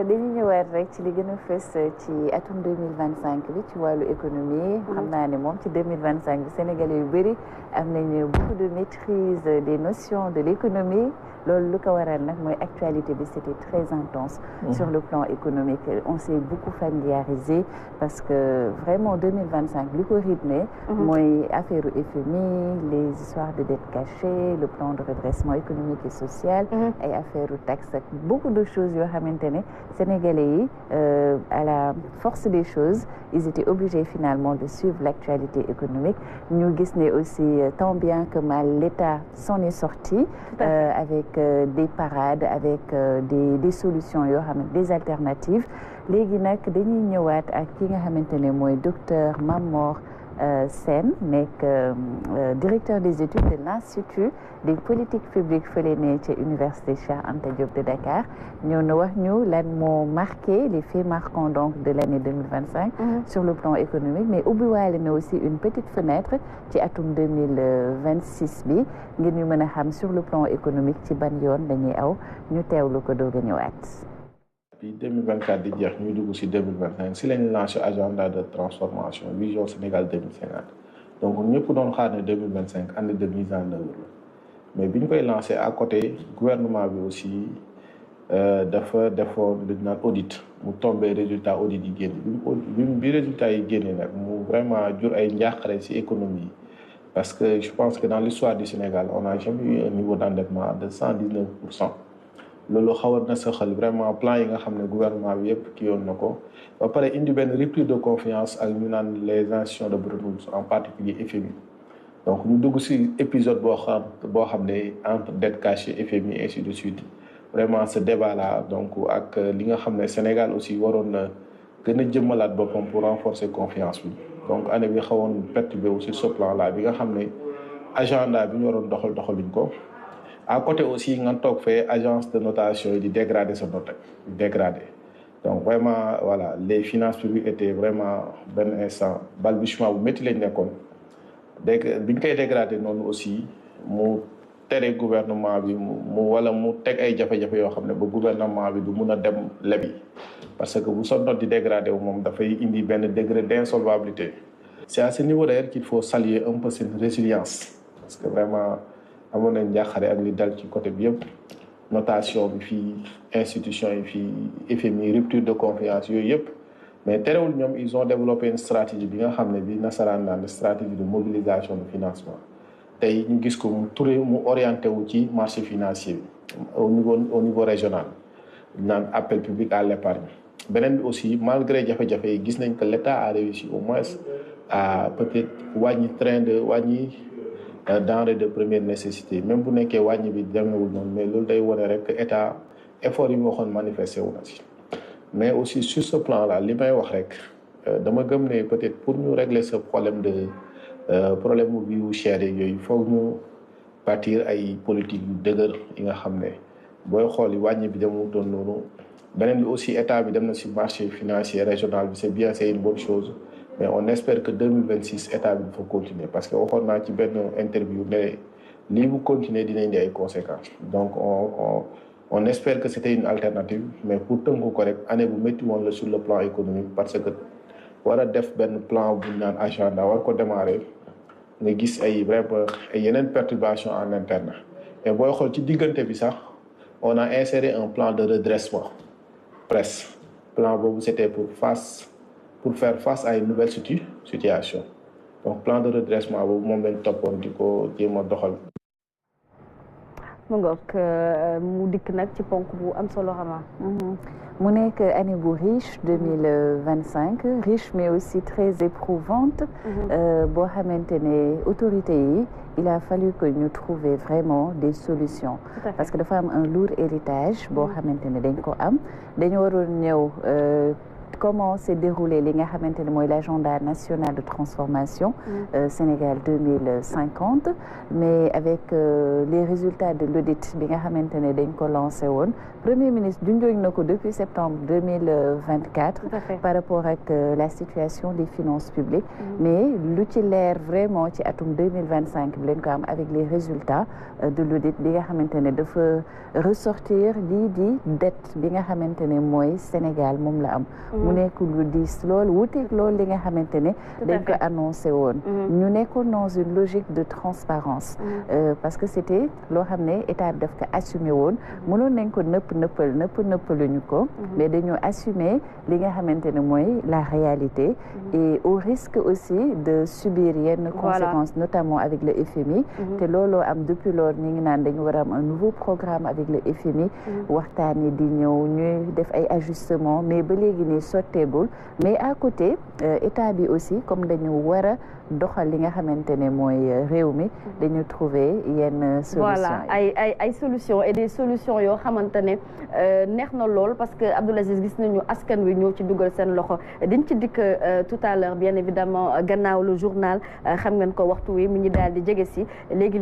dañuy ñëwaat rek ci li gën a fës ci atum 2025 bi ci wàllu économie. xam naa ne moom ci 2025 bi Sénégalais yu bëri am nañu beaucoup de maîtrise des notions de l'économie. loolu lu ko waral nag mooy actualité bi c'était très intense sur le plan économique on s'est beaucoup familiarisé parce que vraiment 2025 li ko rythmé mooy affaire FMI les histoires de dette cachée le plan de redressement économique et social ay affaire taxe ak beaucoup de choses yoo xamante ne Sénégalais yi à la force des choses ils étaient obligés finalement de suivre l'actualité économique ñu gis ne aussi tant bien que mal l'État s'en est sorti avec des parades avec des solutions yoo xam ne des alternatives léegi nag dañuy ñëwaat ak ki nga xamante ne mooy docteur Mamor Sène nekk directeur des études de l'Institut des politiques publiques fële ne ca Université Cheikh Anta Diop de Dakar ñëw na wax ñu lan moo marqué les faits marquants donc de l'année 2025 sur le plan économique mais ubbiwaale na aussi une petite fenêtre ci atum 2026 bi ngir ñu mën a xam sur le plan économique ci ban yoon dañuy aw ñu teewlu ko doog a ñëwaat. Puis 2024 di jeex ñuy dugg ci 2025 ci lañu lancé agenda de transformation vision Sénégal 2050 donc ñëpp doon xaar ne 2025 année de mise en œuvre mais bi ñu koy lancé à côté gouvernement bi aussi dafa defoon lu ñu naan audit mu tombé résultat audit yi génn bi résultat yi génnee nag mu vraiment jur ay njàqare ci économie parce que je pense que dans l'histoire du Sénégal on n'a jamais eu un niveau d'endettement de 119%. loolu xawoon na saxal vraiment plan yi nga xam ne gouvernement bi yëpp kii yoon na ko ba pare indi benn rupture de confiance ak ñu naan les institutions de Bretton Woods en particulier FMI donc ñu dugg ci épisode boo xam ne entre dette cachée FMI ainsi de suite vraiment ce débat là donc ak li nga xam ne Sénégal aussi waroon na gën a jëmmalaat boppam pour renforcer confiance bi donc année bi xawoon perturbé aussi ce plan là bi nga xam ne agenda bi ñu waroon doxaluñ ko. À côté aussi nga toog fee agence de notation yi di dégrader sa note dégradé donc vraiment voilà les finances publiques étaient vraiment benn instant balbutiement bu métti lañ nekkoon dégg bi ñu koy dégradé noonu aussi mu tere gouvernement bi mu teg ay jafe-jafe yoo xam ne ba gouvernement bi du mun a dem lebi parce que bu sa note di dégradé wu moom dafay indi benn degré d'insolvabilité. C'est à ce niveau d'ailleurs qu'il faut saluer un peu cette résilience parce que vraiment amoon nañ njàqare ak li dal ci côté bi yëpp notation bi fii institution yi fii FMI rupture de confiance yooyu yëpp mais terewul ñoom ils ont développé une stratégie bi nga xam ne bi nasaraan naan stratégie de mobilisation de financement tey ñu gis ko mu orienté wu ci marché financier bi au niveau régional naan appel public à l'épargne beneen bi aussi malgré jafe-jafe yi gis nañ que l'État a réussi au moins à peut-être wàññi denrées de première nécessité même bu nekkee wàññi bi demeewul noonu mais loolu day wane rek état effort yi mu waxoon manifesté wu na ci mais aussi sur ce plan là li may wax rek dama gëm ne peut-être pour ñu régler ce problème mu vie wu cher yooyu foog ñu bâtir ay politique yu dëgër yi nga xam ne booy xool yi wàññi bi demul doon noonu beneen bi aussi état bi dem na ci marché financier régional bi c'est bien c'est une bonne chose mais on espère que 2026 état bi dafa continuer parce que waxoon naa ci benn interview ne lii bu continuer dina indi ay conséquences donc on espère que c'était une alternative mais pour tënku ko rek année bu métti woon la sur le plan économique parce que war a def benn plan bu ñu naan agenda war ko démarrer nga gis ay vraiment ay yeneen perturbations en interne mais booy xool ci diggante bi sax on a inséré un plan de redressement presque plan boobu c'était pour faire face à une nouvelle situation donc plan de redressement boobu moom lañ toppoon di ko jéem a doxal. mu ngoog mu dikk nag ci ponk bu am solo xamaa mu nekk année bu riche 2025 riche mais aussi très éprouvante boo xamante ne autorités yi il a fallu que ñu trouver vraiment des solutions parce que dafa am un lourd héritage boo xamante ne dañ ko am dañu waroon ñëw comment s'est déroulé li nga xamante ne mooy l'agenda national de transformation Sénégal 2050 mais avec les résultats de l'audit bi nga xamante ne dañ ko lancé woon Premier ministre junjooñ na ko depuis septembre 2024 par rapport ak la situation des finances publiques mais lu ci leer vraiment ci atum 2025 bi leen ko am avec les résultats de l'audit bi nga xamante ne dafa ressortir lii di dette bi nga xamante ne mooy Sénégal moom la am mu nekk lu diis loolu wuteeg loolu li nga xamante ne dañ ko annoncé woon ñu nekkoon dans une logique de transparence parce que c'était loo xam ne état bi daf ko assumé woon mënoon nañ ko nëppaluñu ko mais dañoo assumer li nga xamante ne mooy la réalité et au risque aussi de subir yenn conséquences notamment avec le FMI te looloo am depuis loolu ñu ngi naan dañu war a am un nouveau programme avec le FMI waxtaan yi di ñëw ñuy def ay ajustements mais ba léegi nii sotteegul mais à côté état bi aussi comme dañu war a doxal li nga xamante ne mooy réew mi dañu trouver yenn solution ay solutions et des solutions yoo xamante ne neex na lool parce que Abdoul Aziz gis nañu askan wi ñoo ci dugal seen loxo diñ ci dikk tout à l'heure bien évidemment gannaaw le journal xam ngeen ko waxtu wi mu ñu daal di jege si léegi